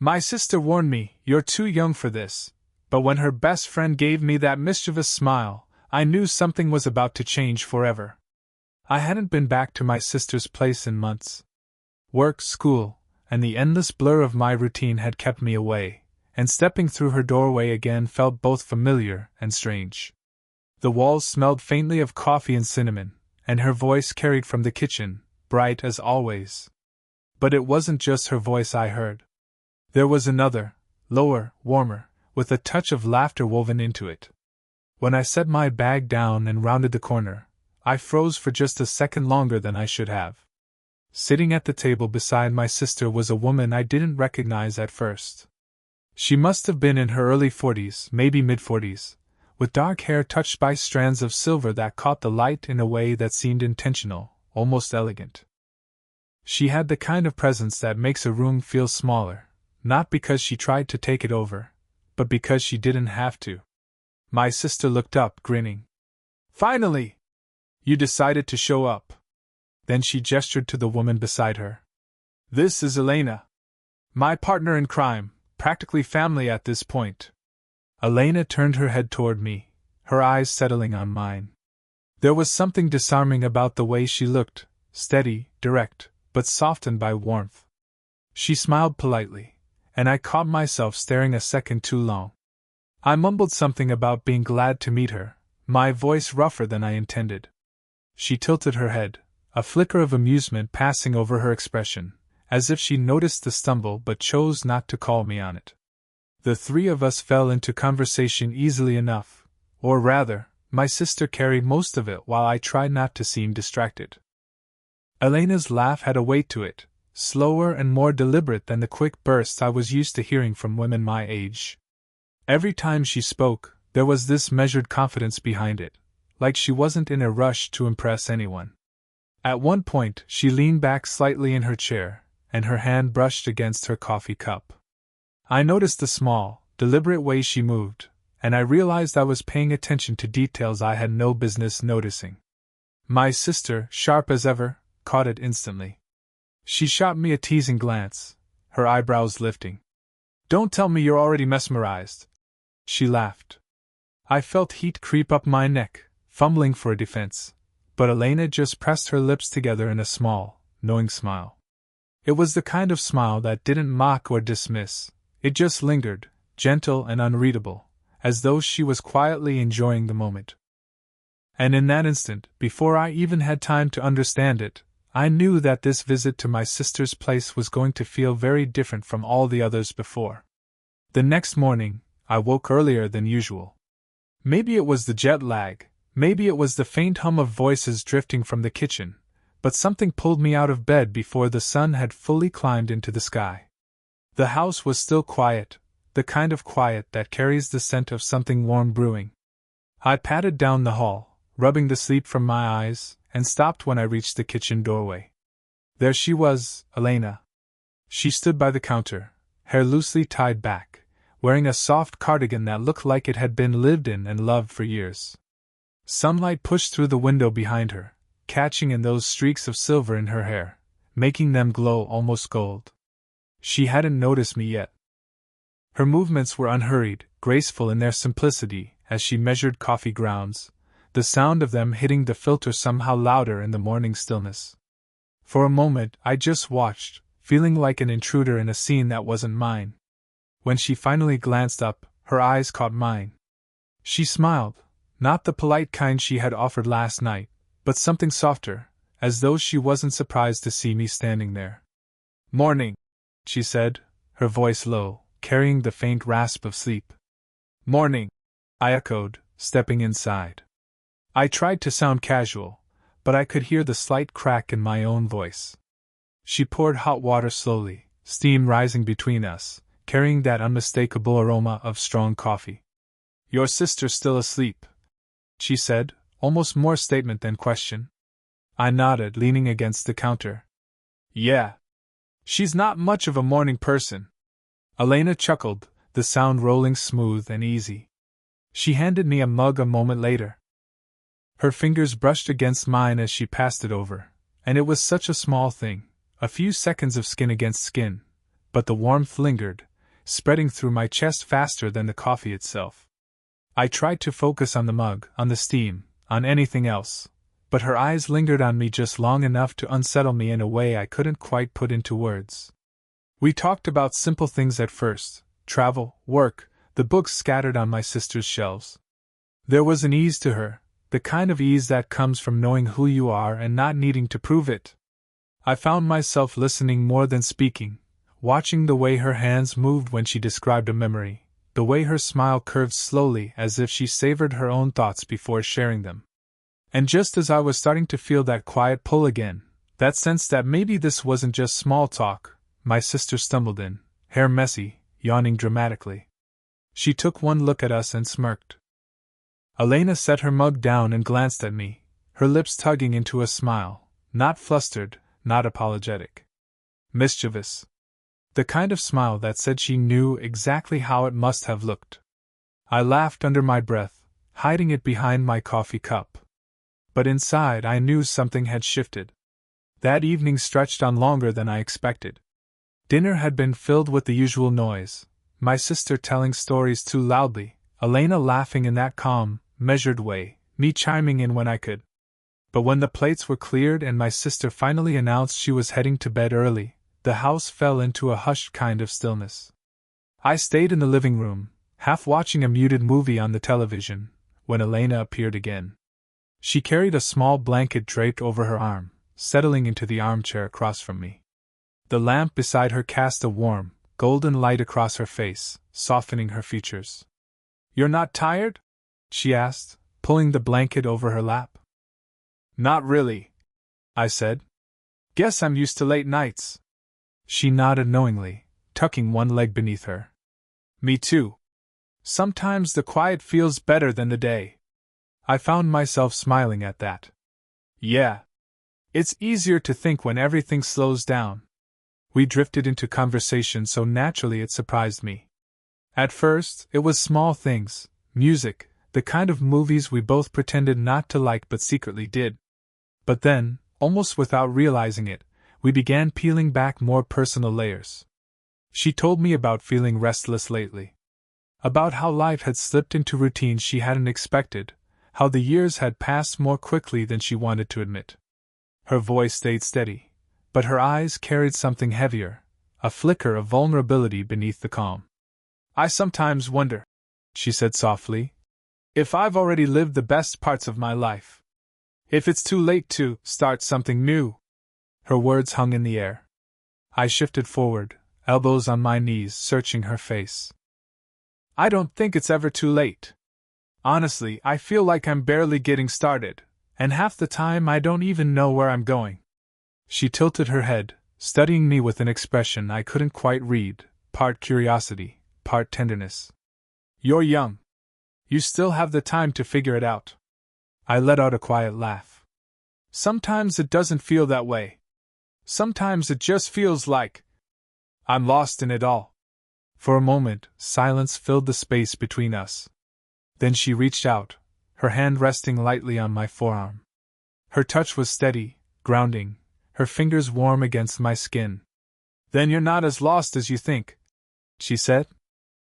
My sister warned me, "You're too young for this," but when her best friend gave me that mischievous smile, I knew something was about to change forever. I hadn't been back to my sister's place in months. Work, school, and the endless blur of my routine had kept me away, and stepping through her doorway again felt both familiar and strange. The walls smelled faintly of coffee and cinnamon, and her voice carried from the kitchen, bright as always. But it wasn't just her voice I heard. There was another, lower, warmer, with a touch of laughter woven into it. When I set my bag down and rounded the corner, I froze for just a second longer than I should have. Sitting at the table beside my sister was a woman I didn't recognize at first. She must have been in her early 40s, maybe mid-40s, with dark hair touched by strands of silver that caught the light in a way that seemed intentional, almost elegant. She had the kind of presence that makes a room feel smaller, not because she tried to take it over, but because she didn't have to. My sister looked up, grinning. "Finally! You decided to show up." Then she gestured to the woman beside her. "This is Elena. My partner in crime, practically family at this point." Elena turned her head toward me, her eyes settling on mine. There was something disarming about the way she looked, steady, direct, but softened by warmth. She smiled politely, and I caught myself staring a second too long. I mumbled something about being glad to meet her, my voice rougher than I intended. She tilted her head, a flicker of amusement passing over her expression, as if she noticed the stumble but chose not to call me on it. The three of us fell into conversation easily enough, or rather, my sister carried most of it while I tried not to seem distracted. Elena's laugh had a weight to it, slower and more deliberate than the quick bursts I was used to hearing from women my age. Every time she spoke, there was this measured confidence behind it, like she wasn't in a rush to impress anyone. At one point, she leaned back slightly in her chair, and her hand brushed against her coffee cup. I noticed the small, deliberate way she moved, and I realized I was paying attention to details I had no business noticing. My sister, sharp as ever, caught it instantly. She shot me a teasing glance, her eyebrows lifting. "Don't tell me you're already mesmerized," she laughed. I felt heat creep up my neck, fumbling for a defense, but Elena just pressed her lips together in a small, knowing smile. It was the kind of smile that didn't mock or dismiss, it just lingered, gentle and unreadable, as though she was quietly enjoying the moment. And in that instant, before I even had time to understand it, I knew that this visit to my sister's place was going to feel very different from all the others before. The next morning, I woke earlier than usual. Maybe it was the jet lag, maybe it was the faint hum of voices drifting from the kitchen, but something pulled me out of bed before the sun had fully climbed into the sky. The house was still quiet, the kind of quiet that carries the scent of something warm brewing. I padded down the hall, rubbing the sleep from my eyes, and stopped when I reached the kitchen doorway. There she was, Elena. She stood by the counter, hair loosely tied back, wearing a soft cardigan that looked like it had been lived in and loved for years. Sunlight pushed through the window behind her, catching in those streaks of silver in her hair, making them glow almost gold. She hadn't noticed me yet. Her movements were unhurried, graceful in their simplicity, as she measured coffee grounds, the sound of them hitting the filter somehow louder in the morning stillness. For a moment, I just watched, feeling like an intruder in a scene that wasn't mine. When she finally glanced up, her eyes caught mine. She smiled, not the polite kind she had offered last night, but something softer, as though she wasn't surprised to see me standing there. "Morning," she said, her voice low, carrying the faint rasp of sleep. "Morning," I echoed, stepping inside. I tried to sound casual, but I could hear the slight crack in my own voice. She poured hot water slowly, steam rising between us, carrying that unmistakable aroma of strong coffee. "Your sister's still asleep," she said, almost more statement than question. I nodded, leaning against the counter. "Yeah. She's not much of a morning person." Elena chuckled, the sound rolling smooth and easy. She handed me a mug a moment later. Her fingers brushed against mine as she passed it over, and it was such a small thing, a few seconds of skin against skin, but the warmth lingered, spreading through my chest faster than the coffee itself. I tried to focus on the mug, on the steam, on anything else, but her eyes lingered on me just long enough to unsettle me in a way I couldn't quite put into words. We talked about simple things at first: travel, work, the books scattered on my sister's shelves. There was an ease to her, the kind of ease that comes from knowing who you are and not needing to prove it. I found myself listening more than speaking, watching the way her hands moved when she described a memory, the way her smile curved slowly as if she savored her own thoughts before sharing them. And just as I was starting to feel that quiet pull again, that sense that maybe this wasn't just small talk, my sister stumbled in, hair messy, yawning dramatically. She took one look at us and smirked. Elena set her mug down and glanced at me, her lips tugging into a smile, not flustered, not apologetic. Mischievous. The kind of smile that said she knew exactly how it must have looked. I laughed under my breath, hiding it behind my coffee cup. But inside I knew something had shifted. That evening stretched on longer than I expected. Dinner had been filled with the usual noise, my sister telling stories too loudly, Elena laughing in that calm, measured way, me chiming in when I could. But when the plates were cleared and my sister finally announced she was heading to bed early, the house fell into a hushed kind of stillness. I stayed in the living room, half watching a muted movie on the television, when Elena appeared again. She carried a small blanket draped over her arm, settling into the armchair across from me. The lamp beside her cast a warm, golden light across her face, softening her features. "You're not tired?" she asked, pulling the blanket over her lap. "Not really," I said. "Guess I'm used to late nights." She nodded knowingly, tucking one leg beneath her. "Me too. Sometimes the quiet feels better than the day." I found myself smiling at that. "Yeah. It's easier to think when everything slows down." We drifted into conversation so naturally it surprised me. At first, it was small things, music, the kind of movies we both pretended not to like but secretly did. But then, almost without realizing it, we began peeling back more personal layers. She told me about feeling restless lately. About how life had slipped into routines she hadn't expected, how the years had passed more quickly than she wanted to admit. Her voice stayed steady, but her eyes carried something heavier, a flicker of vulnerability beneath the calm. "I sometimes wonder," she said softly, "if I've already lived the best parts of my life. If it's too late to start something new." Her words hung in the air. I shifted forward, elbows on my knees, searching her face. "I don't think it's ever too late. Honestly, I feel like I'm barely getting started, and half the time I don't even know where I'm going." She tilted her head, studying me with an expression I couldn't quite read, part curiosity, part tenderness. "You're young. You still have the time to figure it out." I let out a quiet laugh. "Sometimes it doesn't feel that way. Sometimes it just feels like I'm lost in it all." For a moment, silence filled the space between us. Then she reached out, her hand resting lightly on my forearm. Her touch was steady, grounding, her fingers warm against my skin. "Then you're not as lost as you think," she said.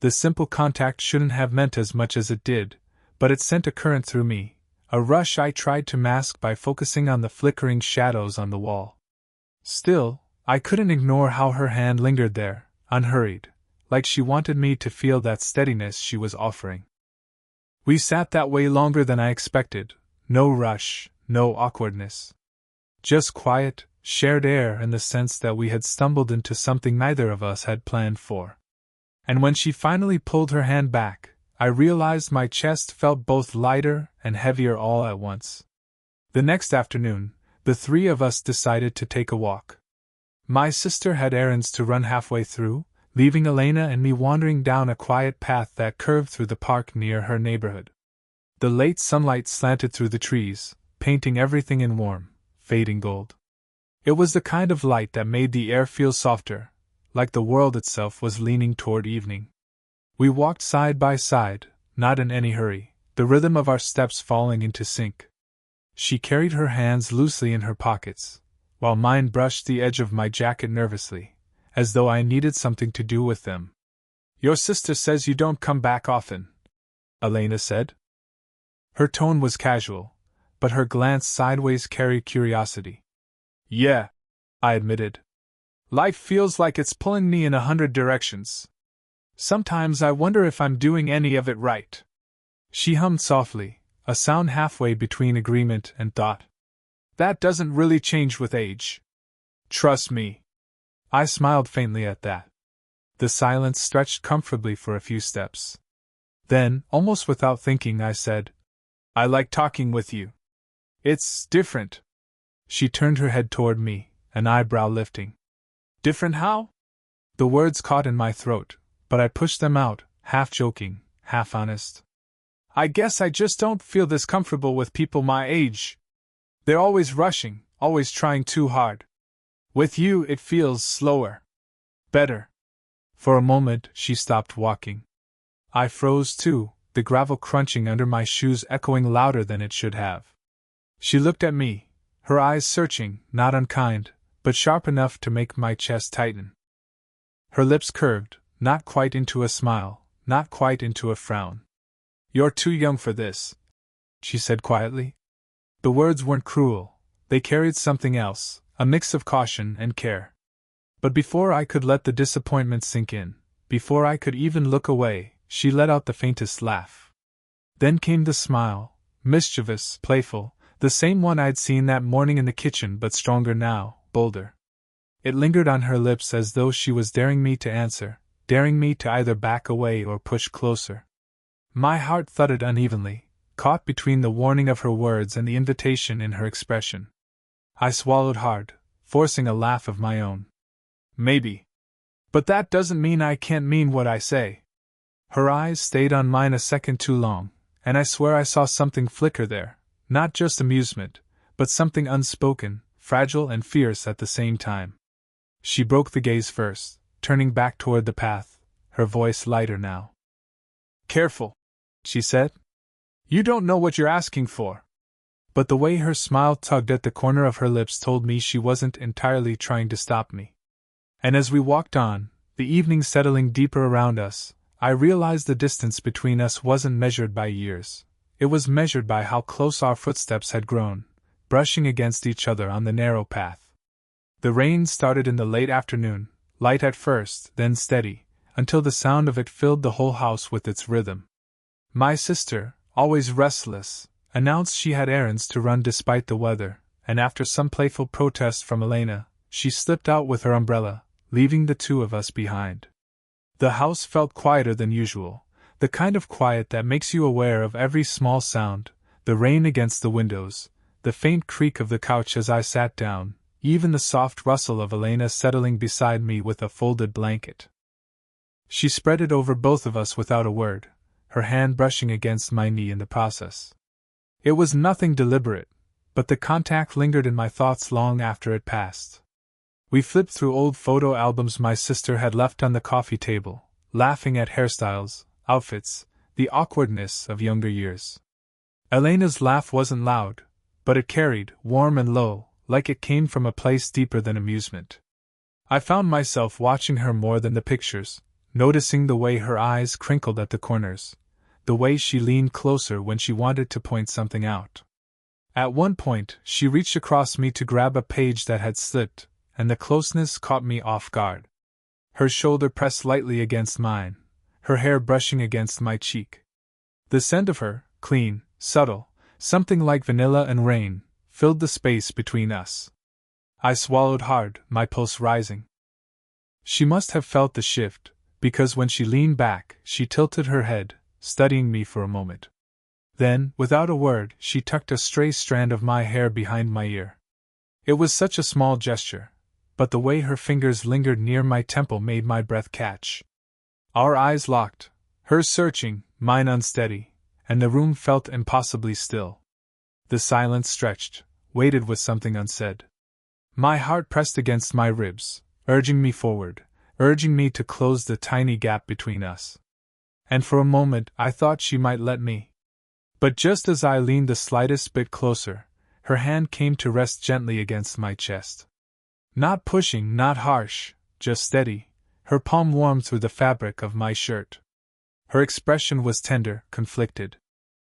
The simple contact shouldn't have meant as much as it did, but it sent a current through me, a rush I tried to mask by focusing on the flickering shadows on the wall. Still, I couldn't ignore how her hand lingered there, unhurried, like she wanted me to feel that steadiness she was offering. We sat that way longer than I expected, no rush, no awkwardness. Just quiet, shared air and the sense that we had stumbled into something neither of us had planned for. And when she finally pulled her hand back, I realized my chest felt both lighter and heavier all at once. The next afternoon, the three of us decided to take a walk. My sister had errands to run halfway through, leaving Elena and me wandering down a quiet path that curved through the park near her neighborhood. The late sunlight slanted through the trees, painting everything in warm, fading gold. It was the kind of light that made the air feel softer, like the world itself was leaning toward evening. We walked side by side, not in any hurry, the rhythm of our steps falling into sync. She carried her hands loosely in her pockets, while mine brushed the edge of my jacket nervously, as though I needed something to do with them. Your sister says you don't come back often, Elena said. Her tone was casual, but her glance sideways carried curiosity. Yeah, I admitted. Life feels like it's pulling me in 100 directions. Sometimes I wonder if I'm doing any of it right. She hummed softly, a sound halfway between agreement and thought. That doesn't really change with age. Trust me. I smiled faintly at that. The silence stretched comfortably for a few steps. Then, almost without thinking, I said, I like talking with you. It's different. She turned her head toward me, an eyebrow lifting. Different how? The words caught in my throat, but I pushed them out, half joking, half honest. I guess I just don't feel this comfortable with people my age. They're always rushing, always trying too hard. With you, it feels slower. Better. For a moment, she stopped walking. I froze too, the gravel crunching under my shoes echoing louder than it should have. She looked at me, her eyes searching, not unkind, but sharp enough to make my chest tighten. Her lips curved, not quite into a smile, not quite into a frown. You're too young for this, she said quietly. The words weren't cruel, they carried something else, a mix of caution and care. But before I could let the disappointment sink in, before I could even look away, she let out the faintest laugh. Then came the smile, mischievous, playful, the same one I'd seen that morning in the kitchen, but stronger now, bolder. It lingered on her lips as though she was daring me to answer, daring me to either back away or push closer. My heart thudded unevenly, caught between the warning of her words and the invitation in her expression. I swallowed hard, forcing a laugh of my own. Maybe. But that doesn't mean I can't mean what I say. Her eyes stayed on mine a second too long, and I swear I saw something flicker there, not just amusement, but something unspoken, fragile and fierce at the same time. She broke the gaze first, turning back toward the path, her voice lighter now. Careful, she said. You don't know what you're asking for. But the way her smile tugged at the corner of her lips told me she wasn't entirely trying to stop me. And as we walked on, the evening settling deeper around us, I realized the distance between us wasn't measured by years. It was measured by how close our footsteps had grown, brushing against each other on the narrow path. The rain started in the late afternoon, light at first, then steady, until the sound of it filled the whole house with its rhythm. My sister, always restless, announced she had errands to run despite the weather, and after some playful protest from Elena, she slipped out with her umbrella, leaving the two of us behind. The house felt quieter than usual, the kind of quiet that makes you aware of every small sound, the rain against the windows, the faint creak of the couch as I sat down, even the soft rustle of Elena settling beside me with a folded blanket. She spread it over both of us without a word, her hand brushing against my knee in the process. It was nothing deliberate, but the contact lingered in my thoughts long after it passed. We flipped through old photo albums my sister had left on the coffee table, laughing at hairstyles, outfits, the awkwardness of younger years. Elena's laugh wasn't loud, but it carried, warm and low, like it came from a place deeper than amusement. I found myself watching her more than the pictures, noticing the way her eyes crinkled at the corners, the way she leaned closer when she wanted to point something out. At one point, she reached across me to grab a page that had slipped, and the closeness caught me off guard. Her shoulder pressed lightly against mine, her hair brushing against my cheek. The scent of her, clean, subtle, something like vanilla and rain, filled the space between us. I swallowed hard, my pulse rising. She must have felt the shift, because when she leaned back, she tilted her head, studying me for a moment. Then, without a word, she tucked a stray strand of my hair behind my ear. It was such a small gesture, but the way her fingers lingered near my temple made my breath catch. Our eyes locked, hers searching, mine unsteady, and the room felt impossibly still. The silence stretched, waited with something unsaid. My heart pressed against my ribs, urging me forward, urging me to close the tiny gap between us. And for a moment I thought she might let me. But just as I leaned the slightest bit closer, her hand came to rest gently against my chest. Not pushing, not harsh, just steady, her palm warmed through the fabric of my shirt. Her expression was tender, conflicted.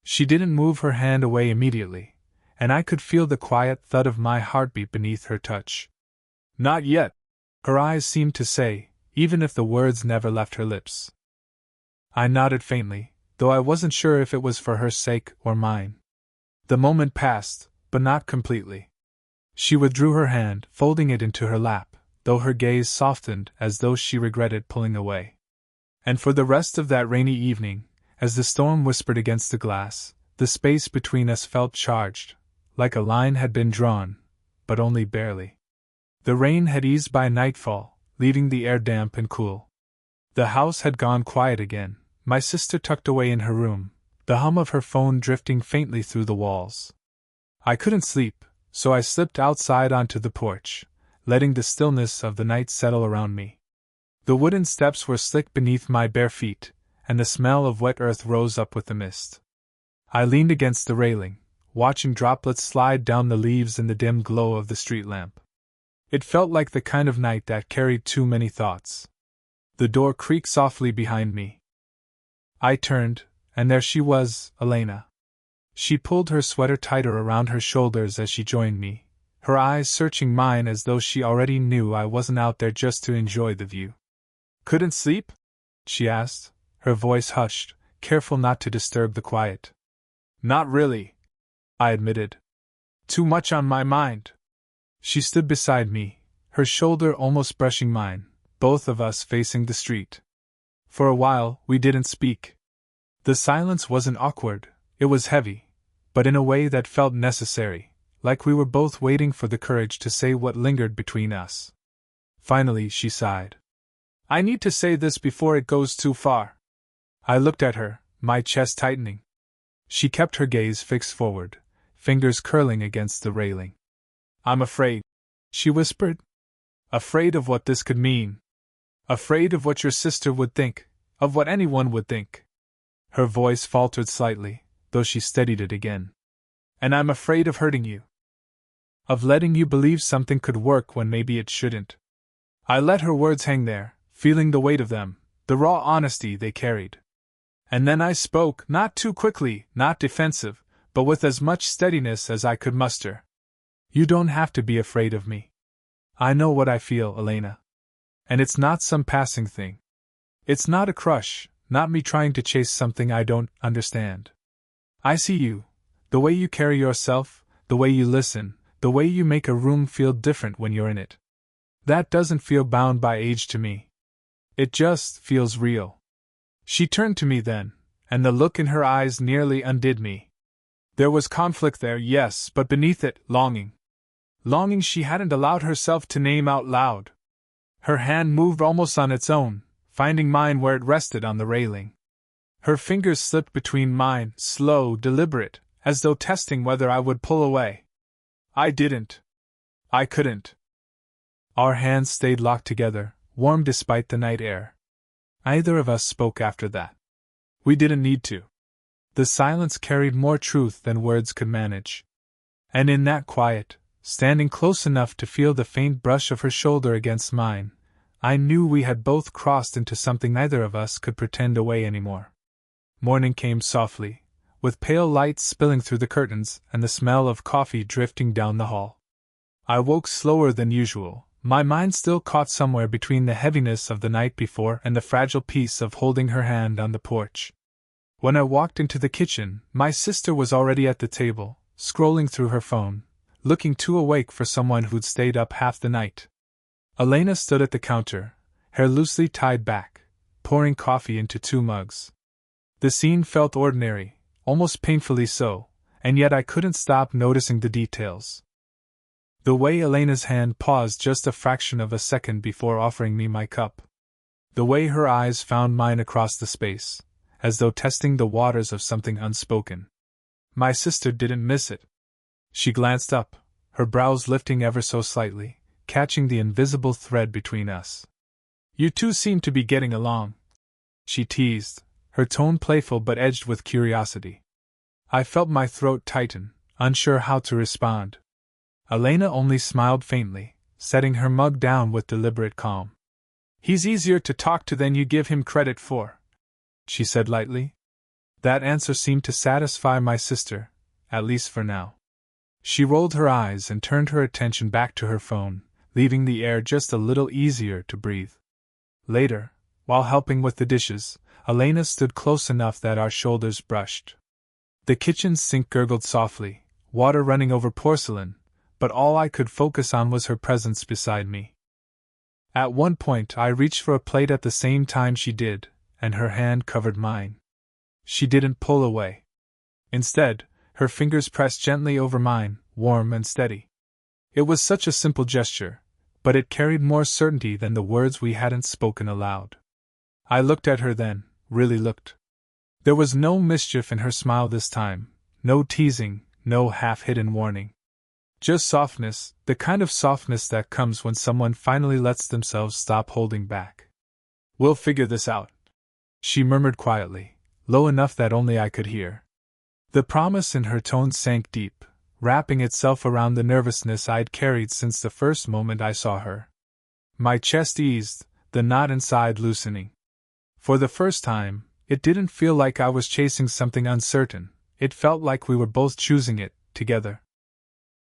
She didn't move her hand away immediately, and I could feel the quiet thud of my heartbeat beneath her touch. Not yet, her eyes seemed to say, even if the words never left her lips. I nodded faintly, though I wasn't sure if it was for her sake or mine. The moment passed, but not completely. She withdrew her hand, folding it into her lap, though her gaze softened as though she regretted pulling away. And for the rest of that rainy evening, as the storm whispered against the glass, the space between us felt charged, like a line had been drawn, but only barely. The rain had eased by nightfall, leaving the air damp and cool. The house had gone quiet again, my sister tucked away in her room, the hum of her phone drifting faintly through the walls. I couldn't sleep, so I slipped outside onto the porch, letting the stillness of the night settle around me. The wooden steps were slick beneath my bare feet, and the smell of wet earth rose up with the mist. I leaned against the railing, watching droplets slide down the leaves in the dim glow of the street lamp. It felt like the kind of night that carried too many thoughts. The door creaked softly behind me. I turned, and there she was, Elena. She pulled her sweater tighter around her shoulders as she joined me, her eyes searching mine as though she already knew I wasn't out there just to enjoy the view. "Couldn't sleep?" she asked, her voice hushed, careful not to disturb the quiet. "Not really," I admitted. "Too much on my mind." She stood beside me, her shoulder almost brushing mine, both of us facing the street. For a while, we didn't speak. The silence wasn't awkward, it was heavy, but in a way that felt necessary, like we were both waiting for the courage to say what lingered between us. Finally, she sighed. "I need to say this before it goes too far." I looked at her, my chest tightening. She kept her gaze fixed forward, fingers curling against the railing. "I'm afraid," she whispered. "Afraid of what this could mean. Afraid of what your sister would think, of what anyone would think." Her voice faltered slightly, though she steadied it again. "And I'm afraid of hurting you. Of letting you believe something could work when maybe it shouldn't." I let her words hang there, feeling the weight of them, the raw honesty they carried. And then I spoke, not too quickly, not defensive, but with as much steadiness as I could muster. "You don't have to be afraid of me. I know what I feel, Elena. And it's not some passing thing. It's not a crush, not me trying to chase something I don't understand. I see you, the way you carry yourself, the way you listen, the way you make a room feel different when you're in it. That doesn't feel bound by age to me. It just feels real." She turned to me then, and the look in her eyes nearly undid me. There was conflict there, yes, but beneath it, longing. Longing she hadn't allowed herself to name out loud. Her hand moved almost on its own, finding mine where it rested on the railing. Her fingers slipped between mine, slow, deliberate, as though testing whether I would pull away. I didn't. I couldn't. Our hands stayed locked together, warm despite the night air. Neither of us spoke after that. We didn't need to. The silence carried more truth than words could manage. And in that quiet, standing close enough to feel the faint brush of her shoulder against mine, I knew we had both crossed into something neither of us could pretend away anymore. Morning came softly, with pale lights spilling through the curtains and the smell of coffee drifting down the hall. I woke slower than usual, my mind still caught somewhere between the heaviness of the night before and the fragile peace of holding her hand on the porch. When I walked into the kitchen, my sister was already at the table, scrolling through her phone, looking too awake for someone who'd stayed up half the night. Elena stood at the counter, hair loosely tied back, pouring coffee into 2 mugs. The scene felt ordinary, almost painfully so, and yet I couldn't stop noticing the details. The way Elena's hand paused just a fraction of a second before offering me my cup. The way her eyes found mine across the space, as though testing the waters of something unspoken. My sister didn't miss it. She glanced up, her brows lifting ever so slightly, catching the invisible thread between us. "You two seem to be getting along," she teased, her tone playful but edged with curiosity. I felt my throat tighten, unsure how to respond. Elena only smiled faintly, setting her mug down with deliberate calm. He's easier to talk to than you give him credit for, she said lightly. That answer seemed to satisfy my sister, at least for now. She rolled her eyes and turned her attention back to her phone, leaving the air just a little easier to breathe. Later, while helping with the dishes, Elena stood close enough that our shoulders brushed. The kitchen sink gurgled softly, water running over porcelain, but all I could focus on was her presence beside me. At one point I reached for a plate at the same time she did, and her hand covered mine. She didn't pull away. Instead, her fingers pressed gently over mine, warm and steady. It was such a simple gesture, but it carried more certainty than the words we hadn't spoken aloud. I looked at her then, really looked. There was no mischief in her smile this time, no teasing, no half-hidden warning. Just softness, the kind of softness that comes when someone finally lets themselves stop holding back. "We'll figure this out," she murmured quietly, low enough that only I could hear. The promise in her tone sank deep, wrapping itself around the nervousness I'd carried since the first moment I saw her. My chest eased, the knot inside loosening. For the first time, it didn't feel like I was chasing something uncertain, it felt like we were both choosing it, together.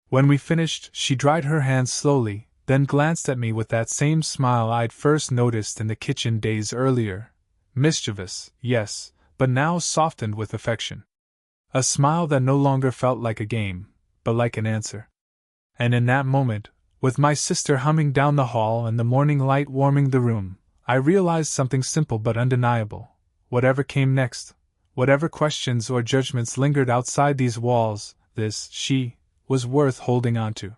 When we finished, she dried her hands slowly, then glanced at me with that same smile I'd first noticed in the kitchen days earlier. Mischievous, yes, but now softened with affection. A smile that no longer felt like a game, but like an answer. And in that moment, with my sister humming down the hall and the morning light warming the room, I realized something simple but undeniable. Whatever came next, whatever questions or judgments lingered outside these walls, this, she, was worth holding on to.